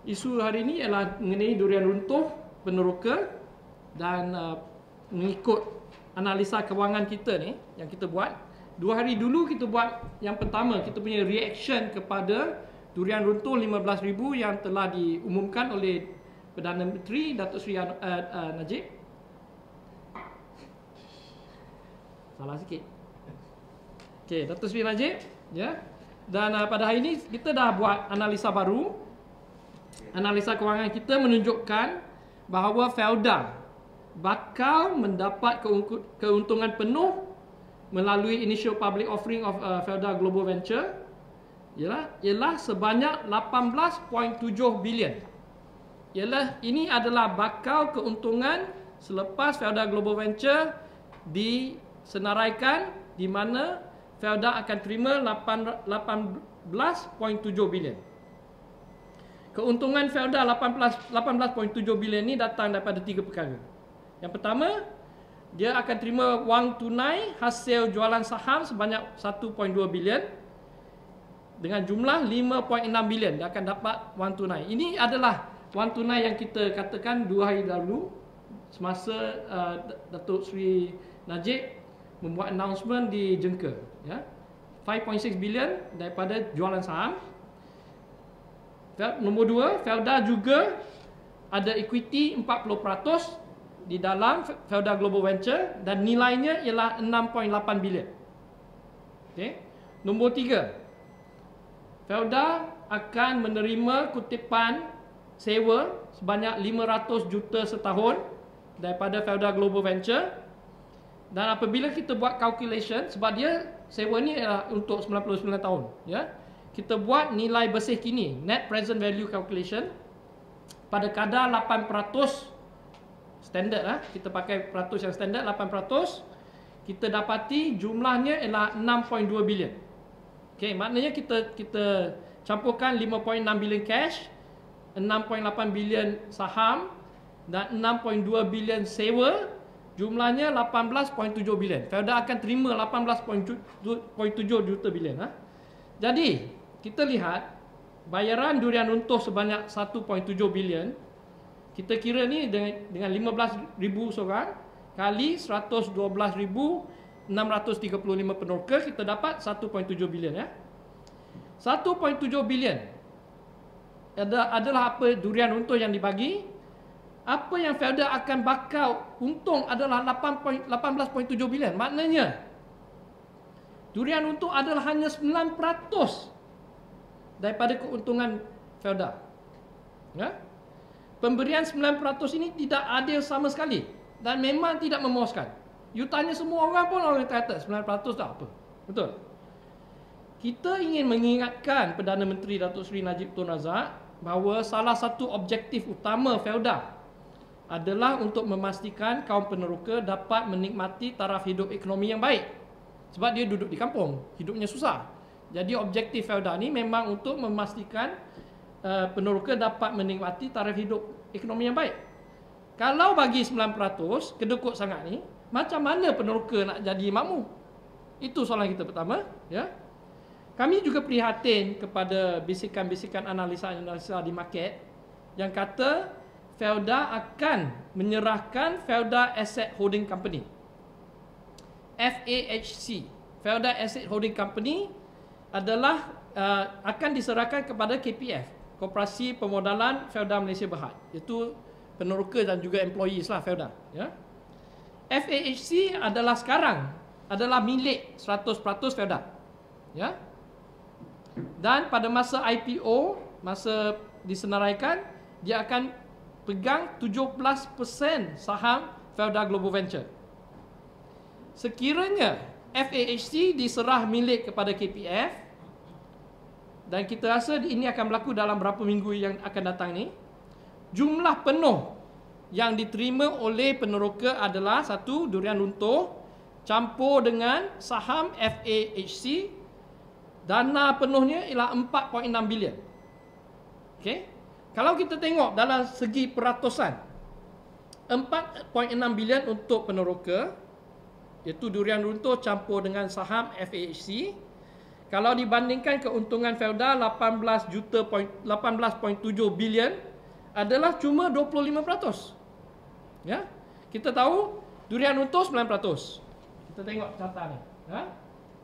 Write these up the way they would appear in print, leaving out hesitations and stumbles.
Isu hari ini ialah mengenai durian runtuh peneroka dan mengikut analisa kewangan kita ni yang kita buat. 2 hari dulu kita buat yang pertama, kita punya reaction kepada durian runtuh 15,000 yang telah diumumkan oleh Perdana Menteri Datuk Seri Najib. Salah sikit. Okey, Datuk Seri Najib, ya. Dan pada hari ini kita dah buat analisa baru. Analisa kewangan kita menunjukkan bahawa Felda bakal mendapat keuntungan penuh melalui initial public offering of Felda Global Venture ialah sebanyak 18.7 bilion. Ini adalah bakal keuntungan selepas Felda Global Venture disenaraikan, di mana Felda akan terima 18.7 bilion. Keuntungan Felda 18.7 bilion ni datang daripada 3 perkara. Yang pertama, dia akan terima wang tunai hasil jualan saham sebanyak 1.2 bilion dengan jumlah 5.6 bilion dia akan dapat wang tunai. Ini adalah wang tunai yang kita katakan 2 hari lalu semasa Datuk Seri Najib membuat announcement di Jengka, ya. 5.6 bilion daripada jualan saham. Nombor 2, Felda juga ada equity 40% di dalam Felda Global Venture dan nilainya ialah 6.8 bilion. Okey. Nombor 3, Felda akan menerima kutipan sewa sebanyak 500 juta setahun daripada Felda Global Venture. Dan apabila kita buat calculation, sebab dia sewa ni ialah untuk 99 tahun, ya. Kita buat nilai bersih kini, net present value calculation, pada kadar 8% standard lah. Kita pakai peratus yang standard 8%. Kita dapati jumlahnya ialah 6.2 bilion. Okey, maknanya kita campurkan 5.6 bilion cash, 6.8 bilion saham dan 6.2 bilion sewa, jumlahnya 18.7 bilion. Felda akan terima 18.7 juta bilion. Jadi, kita lihat bayaran durian runtuh sebanyak 1.7 bilion. Kita kira ni dengan 15,000 seorang kali 112,635 peneroka, kita dapat 1.7 bilion, ya. 1.7 bilion adalah apa durian runtuh yang dibagi. Apa yang Felda akan bakal untung adalah 18.7 bilion. Maknanya durian runtuh adalah hanya 9% daripada keuntungan Felda, ya. Pemberian 9% ini tidak adil sama sekali dan memang tidak memuaskan. You tanya semua orang pun orang kata 9% tak apa. Betul. Kita ingin mengingatkan Perdana Menteri Datuk Seri Najib Tun Razak bahawa salah satu objektif utama Felda adalah untuk memastikan kaum peneroka dapat menikmati taraf hidup ekonomi yang baik. Sebab dia duduk di kampung, hidupnya susah. Jadi objektif Felda ni memang untuk memastikan peneroka dapat menikmati taraf hidup ekonomi yang baik. Kalau bagi 9% kedekut sangat ni, macam mana peneroka nak jadi makmur? Itu soalan kita pertama, ya. Kami juga prihatin kepada bisikan-bisikan analisa-analisa di market yang kata Felda akan menyerahkan Felda Asset Holding Company, FAHC. Felda Asset Holding Company adalah akan diserahkan kepada KPF, Koperasi Pemodalan Felda Malaysia Berhad, iaitu peneroka dan juga employees lah Felda, ya. FAHC adalah sekarang adalah milik 100% Felda, ya. Dan pada masa IPO, masa disenaraikan, dia akan pegang 17% saham Felda Global Venture. Sekiranya FAHC diserah milik kepada KPF, dan kita rasa ini akan berlaku dalam berapa minggu yang akan datang ni, jumlah penuh yang diterima oleh peneroka adalah 1, durian runtuh campur dengan saham FAHC. Dana penuhnya ialah 4.6 bilion. Okey. Kalau kita tengok dalam segi peratusan, 4.6 bilion untuk peneroka, iaitu durian runtuh campur dengan saham FAHC. Kalau dibandingkan keuntungan Felda 18.7 bilion adalah cuma 25%. Ya. Kita tahu durian runtuh 9%. Kita tengok carta ni. Ya.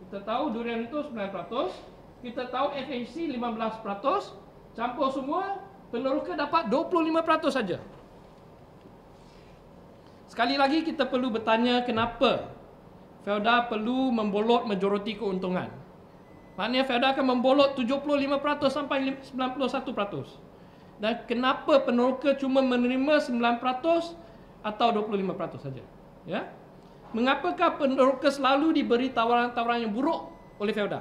Kita tahu durian runtuh 9%, kita tahu FHC 15%, campur semua peneroka dapat 25% saja. Sekali lagi kita perlu bertanya kenapa Felda perlu membolot majoriti keuntungan. Maknanya Felda akan membolot 75% sampai 91%. Dan kenapa peneroka cuma menerima 9% atau 25% saja? Ya. Mengapakah peneroka selalu diberi tawaran-tawaran yang buruk oleh Felda?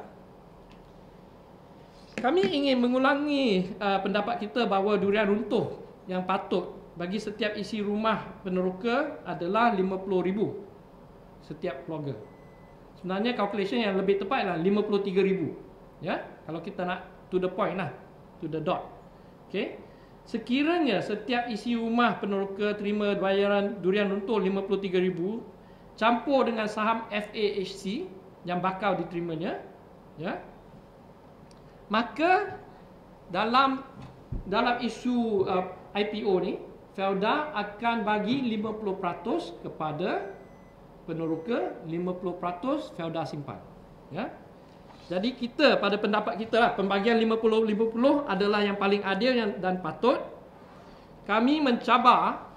Kami ingin mengulangi pendapat kita bahawa durian runtuh yang patut bagi setiap isi rumah peneroka adalah 50,000 setiap keluarga. Sebenarnya calculation yang lebih tepat adalah 53,000. Ya, kalau kita nak to the point lah, to the dot. Okey. Sekiranya setiap isi rumah peneroka terima bayaran durian runtuh 53,000 campur dengan saham FAHC yang bakal diterimanya, ya, maka dalam isu IPO ni Felda akan bagi 50% kepada peneroka, 50% Felda simpan. Ya. Jadi kita pada pendapat kita lah, pembagian 50-50 adalah yang paling adil dan patut. Kami mencabar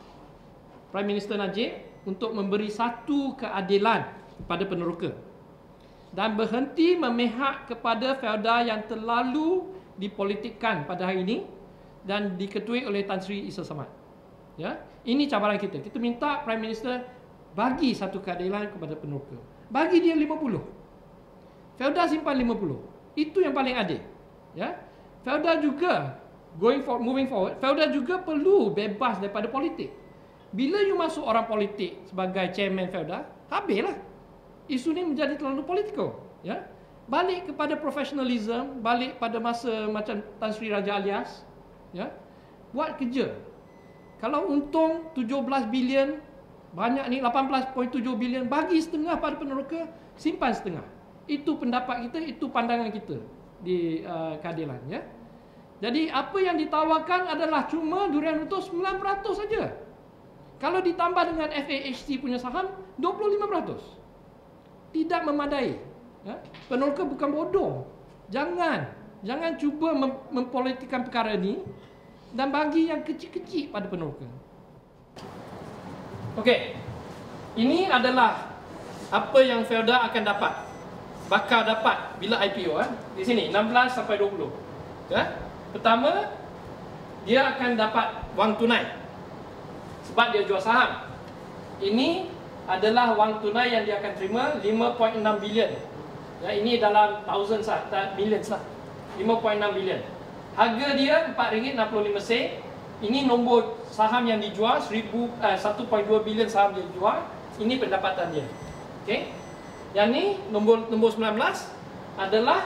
Prime Minister Najib untuk memberi satu keadilan kepada peneroka dan berhenti memihak kepada Felda yang terlalu dipolitikkan pada hari ini dan diketuai oleh Tan Sri Issa Samad. Ya, ini cabaran kita. Kita minta Prime Minister bagi satu keadilan kepada peneroka. Bagi dia 50. Felda simpan 50. Itu yang paling adil. Ya. Felda juga moving forward, Felda juga perlu bebas daripada politik. Bila you masuk orang politik sebagai chairman Felda, habislah. Isu ni menjadi terlalu politikal, ya. Balik kepada professionalism, balik pada masa macam Tan Sri Raja Alias, ya. Buat kerja. Kalau untung 17 bilion, banyak ni 18.7 bilion, bagi setengah pada peneroka, simpan setengah. Itu pendapat kita, itu pandangan kita di keadilan, ya. Jadi apa yang ditawarkan adalah cuma durian runtuh 9% saja. Kalau ditambah dengan FAHC punya saham 25%. Tidak memadai. Ya? Peneroka bukan bodoh. Jangan cuba mempolitikkan perkara ini dan bagi yang kecil-kecil pada peneroka. Okey. Ini adalah apa yang Felda akan dapat. Bakal dapat bila IPO, di sini 16 sampai 20. Ya? Pertama, dia akan dapat wang tunai sebab dia jual saham. Ini adalah wang tunai yang dia akan terima 5.6 bilion. Ya, ini dalam thousands lah, tak millions lah. 5.6 bilion. Harga dia RM4.65. Ini nombor saham yang dijual, 1.2 bilion saham dia jual. Ini pendapatan dia. Okey. Yang ni nombor 19 adalah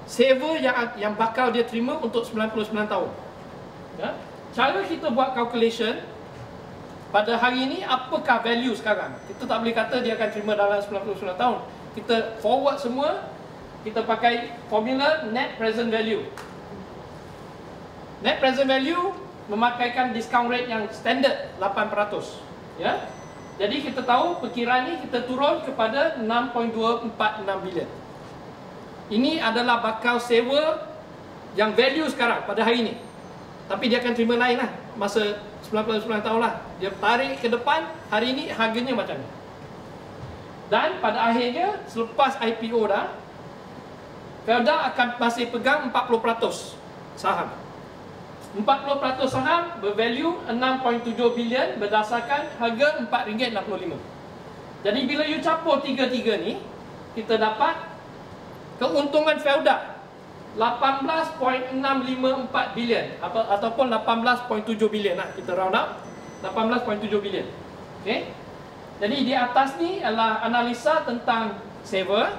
saver yang bakal dia terima untuk 99 tahun. Ya. Cara kita buat calculation pada hari ini, apakah value sekarang? Kita tak boleh kata dia akan terima dalam 99 tahun. Kita forward semua, kita pakai formula net present value. Net present value memakaikan discount rate yang standard 8%. Ya. Jadi kita tahu perkiraan ni kita turun kepada 6.246 bilion. Ini adalah bakal saver yang value sekarang pada hari ini. Tapi dia akan terima lain lah. Masa 99 tahun lah. Dia tarik ke depan, hari ini harganya macam ni. Dan pada akhirnya, selepas IPO dah, Felda akan masih pegang 40% saham. 40% saham bervalue 6.7 bilion berdasarkan harga RM4.65. Jadi bila you campur tiga-tiga ni, kita dapat keuntungan Felda 18.654 bilion ataupun 18.7 bilion lah, kita round up 18.7 bilion. Okey. Jadi di atas ni adalah analisa tentang saver.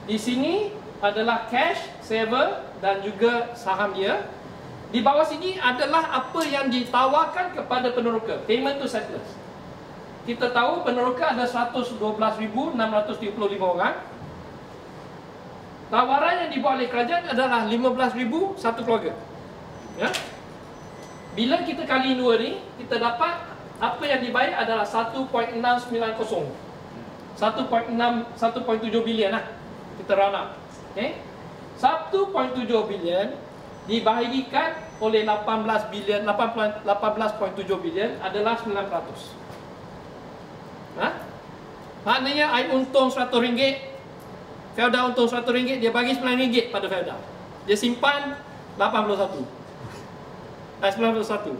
Di sini adalah cash, saver dan juga saham dia. Di bawah sini adalah apa yang ditawarkan kepada peneroka, payment to settlers. Kita tahu peneroka ada 112,635 orang. Tawaran yang dibuat oleh kerajaan adalah 15,000 satu keluarga. Ya. Bila kita kali 2 ni, kita dapat apa yang dibayar adalah 1.690. 1.7 bilion lah. Kita round up. Okay? 1.7 bilion dibahagikan oleh 18 bilion, 18.7 bilion adalah 9%. Maknanya I untung RM100, Felda untung RM100, dia bagi RM9 pada Felda. Dia simpan 91. 91.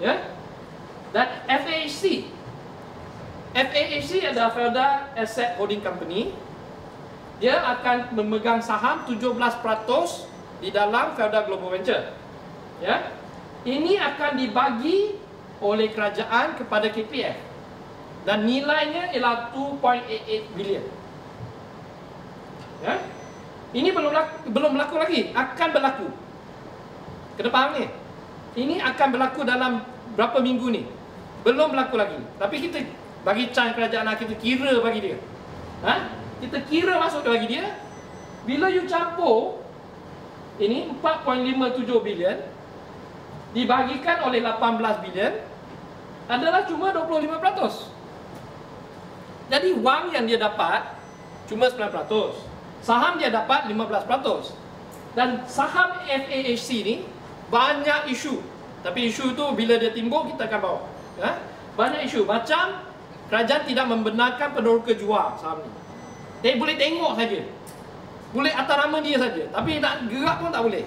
Ya. Dan FAHC adalah Felda Asset Holding Company. Dia akan memegang saham 17% di dalam Felda Global Venture. Ya. Ini akan dibagi oleh kerajaan kepada KPF. Dan nilainya ialah 2.88 bilion. Ya. Ini belum berlaku lagi, akan berlaku. Kena faham ni. Ini akan berlaku dalam berapa minggu ni. Belum berlaku lagi. Tapi kita bagi chance kerajaan, kita kira bagi dia. Kita kira masuk bagi dia. Bila you campur ini 4.57 bilion dibagikan oleh 18 bilion adalah cuma 25%. Jadi wang yang dia dapat cuma 9%. Saham dia dapat 15%. Dan saham FAHC ni banyak isu. Tapi isu tu bila dia timbul kita akan bawa. Banyak isu. Macam kerajaan tidak membenarkan peneroka jual saham ni. Dia boleh tengok saja. Boleh atas nama dia saja. Tapi nak gerak pun tak boleh.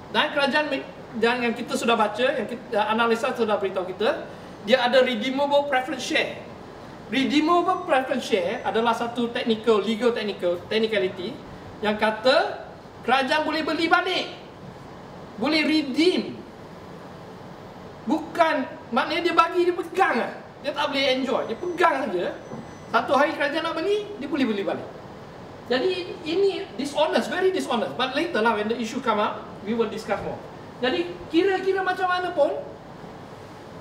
Dan kerajaan yang kita sudah baca, yang kita, analisa sudah beritahu kita, dia ada redeemable preference share. Redeemable preference share adalah satu legal technicality yang kata kerajaan boleh beli balik. Boleh redeem. Bukan, maknanya dia bagi, dia pegang lah. Dia tak boleh enjoy, dia pegang saja. Satu hari kerajaan nak beli, dia boleh beli balik. Jadi ini dishonest, very dishonest. But later lah when the issue come up, we will discuss more. Jadi kira-kira macam mana pun,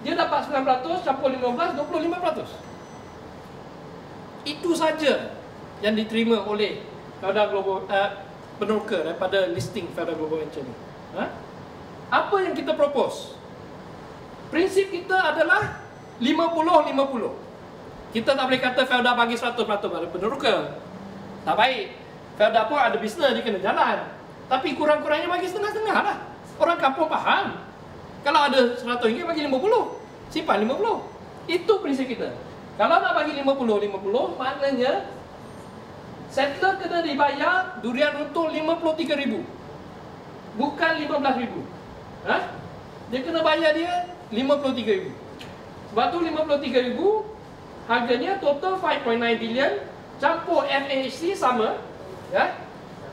dia dapat 9% campur 15, 25%. Itu saja yang diterima oleh Felda Global peneroka daripada listing Felda Global Venture ni. Apa yang kita propose? Prinsip kita adalah 50-50. Kita tak boleh kata Felda bagi 100% pada peneroka. Tak baik. Felda pun ada bisnes, dia kena jalan. Tapi kurang-kurangnya bagi setengah-setengah lah. Orang kampung faham. Kalau ada RM100 bagi 50, simpan 50. Itu prinsip kita. Kalau nak bagi 50-50, maknanya settler kena dibayar durian runtuh RM53,000, bukan RM15,000. Dia kena bayar dia RM53,000. Sebab tu RM53,000 harganya total 5.9 bilion campur FAHC sama,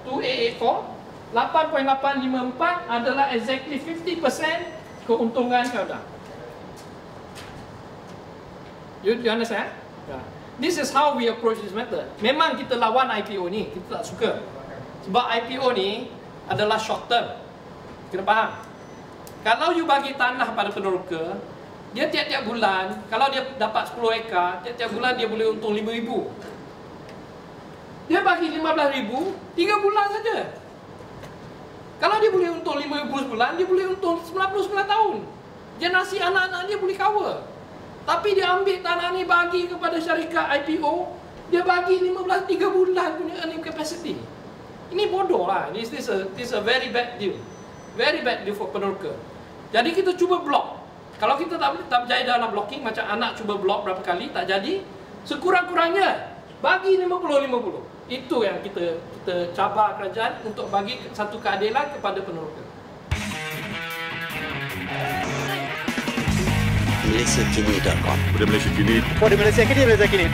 2884, 8.854 adalah exactly 50% keuntungan Felda. You understand? This is how we approach this matter. Memang kita lawan IPO ni, kita tak suka. Sebab IPO ni adalah short term. Kena faham. Kalau you bagi tanah pada peneroka, dia tiap-tiap bulan, kalau dia dapat 10 ekar, tiap-tiap bulan dia boleh untung RM5,000. Dia bagi RM15,000, 3 bulan saja. Kalau dia boleh untung RM5,000 sebulan, dia boleh untung 99 tahun. Generasi anak-anak dia boleh cover. Tapi dia ambil tanah ni bagi kepada syarikat IPO, dia bagi 3 bulan punya earning capacity. Ini bodoh lah. This is a very bad deal. Very bad deal for peneroka. Jadi kita cuba block. Kalau kita tak berjaya dalam blocking, macam anak cuba block berapa kali, tak jadi, sekurang-kurangnya bagi 50-50. Itu yang kita cabar kerajaan untuk bagi satu keadilan kepada peneroka. MalaysiaKini.com. Pada Malaysia Kini. Pada Malaysia Kini.